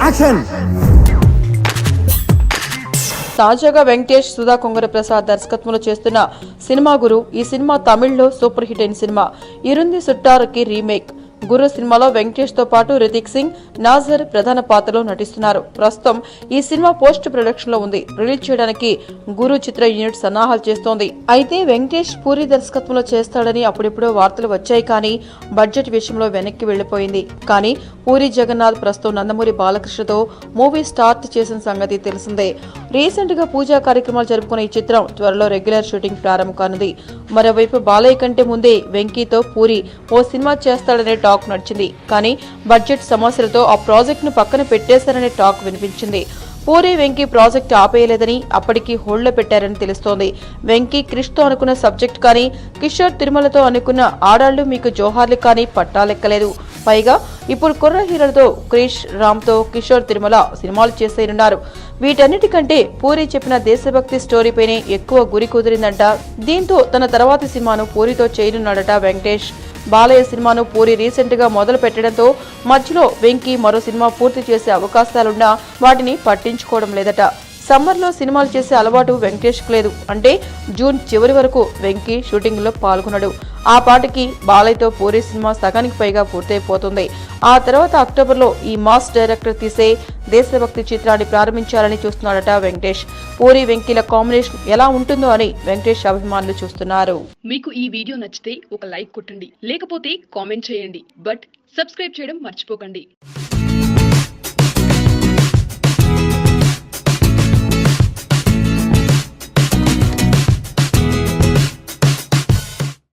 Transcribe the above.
Action. తాజాగా వెంకటేష్, సుధా కొంగర ప్రసాద్ దర్శకత్వంలో చేస్తున్న సినిమా గురు. ఈ సినిమా తమిళ్లో సూపర్ హిట్ అయిన సినిమా. ఇరుంది సుట్టారుకి రీమేక్. గురు సినిమాలో వెంకటేష్ తో పాటు రితిక్ సింగ్, నాజర్ ప్రధాన పాత్రలో నటిస్తున్నారు. ప్రస్తుతం ఈ సినిమా పోస్ట్ ప్రొడక్షన్ లో ఉంది. రిలీజ్ చేయడానికి గురు చిత్ర యూనిట్ సన్నాహాలు చేస్తోంది. అయితే వెంకటేష్ పూరి దర్శకత్వంలో చేస్తాడని అప్పుడిప్పుడో వార్తలు వచ్చాయి, కానీ బడ్జెట్ విషయంలో వెనక్కి వెళ్లిపోయింది. కానీ పూరి జగన్నాథ్ ప్రస్తుతం నందమూరి బాలకృష్ణతో మూవీ స్టార్ట్ చేసిన సంగతి తెలిసిందే. రీసెంట్ గా పూజా కార్యక్రమాలు జరుపుకున్న ఈ చిత్రం త్వరలో రెగ్యులర్ షూటింగ్ ప్రారంభం కానుంది. మరోవైపు బాలయ్య కంటే ముందే వెంకీతో పూరి ఓ సినిమా చేస్తాడనే టాక్ నడిచింది. కానీ బడ్జెట్ సమస్యలతో ఆ ప్రాజెక్ట్ ను పక్కన పెట్టేశారనే టాక్ వినిపించింది. పూరి వెంకీ ప్రాజెక్ట్ ఆపేయలేదని, అప్పటికి హోల్డ్లో పెట్టారని తెలుస్తోంది. వెంకీ క్రిష్ తో అనుకున్న సబ్జెక్ట్ కానీ, కిషోర్ తిరుమలతో అనుకున్న ఆడాళ్లు మీకు జోహార్లు కానీ పట్టాలెక్కలేదు. పైగా ఇప్పుడు కుర్ర హీరోలతో క్రిష్, రామ్ తో కిషోర్ తిరుమల సినిమాలు చేసేయనున్నారు. వీటన్నిటికంటే పూరి చెప్పిన దేశభక్తి స్టోరీపైనే ఎక్కువ గురి కుదిరిందంట. దీంతో తన తర్వాతి సినిమాను పూరితో చేయనున్నాడట వెంకటేష్. బాలయ్య సినిమాను పూరి రీసెంట్ గా మొదలు పెట్టడంతో మధ్యలో వెంకీ మరో సినిమా పూర్తి చేసే అవకాశాలున్నా వాటిని పట్టించుకోవడం లేదట. సమ్మర్ లో సినిమాలు చేసే అలవాటు వెంకటేష్ కు లేదు. అంటే జూన్ చివరి వరకు వెంకీ షూటింగ్ లో పాల్గొన్నాడు. ఆ పాటికి బాలయ్యతో పూరి సినిమా సగానికి పైగా పూర్తయిపోతుంది. ఆ తర్వాత అక్టోబర్ లో ఈ మాస్ డైరెక్టర్ తీసే దేశభక్తి చిత్రాన్ని ప్రారంభించాలని చూస్తున్నాడట వెంకటేష్. పూరి వెంకీల కాంబినేషన్ ఎలా ఉంటుందో అని వెంకటేష్ అభిమానులు చూస్తున్నారు. మీకు ఈ వీడియో నచ్చితే ఒక లైక్ కొట్టండి, లేకపోతే కామెంట్ చేయండి. బట్ సబ్స్క్రైబ్ చేయడం మర్చిపోకండి.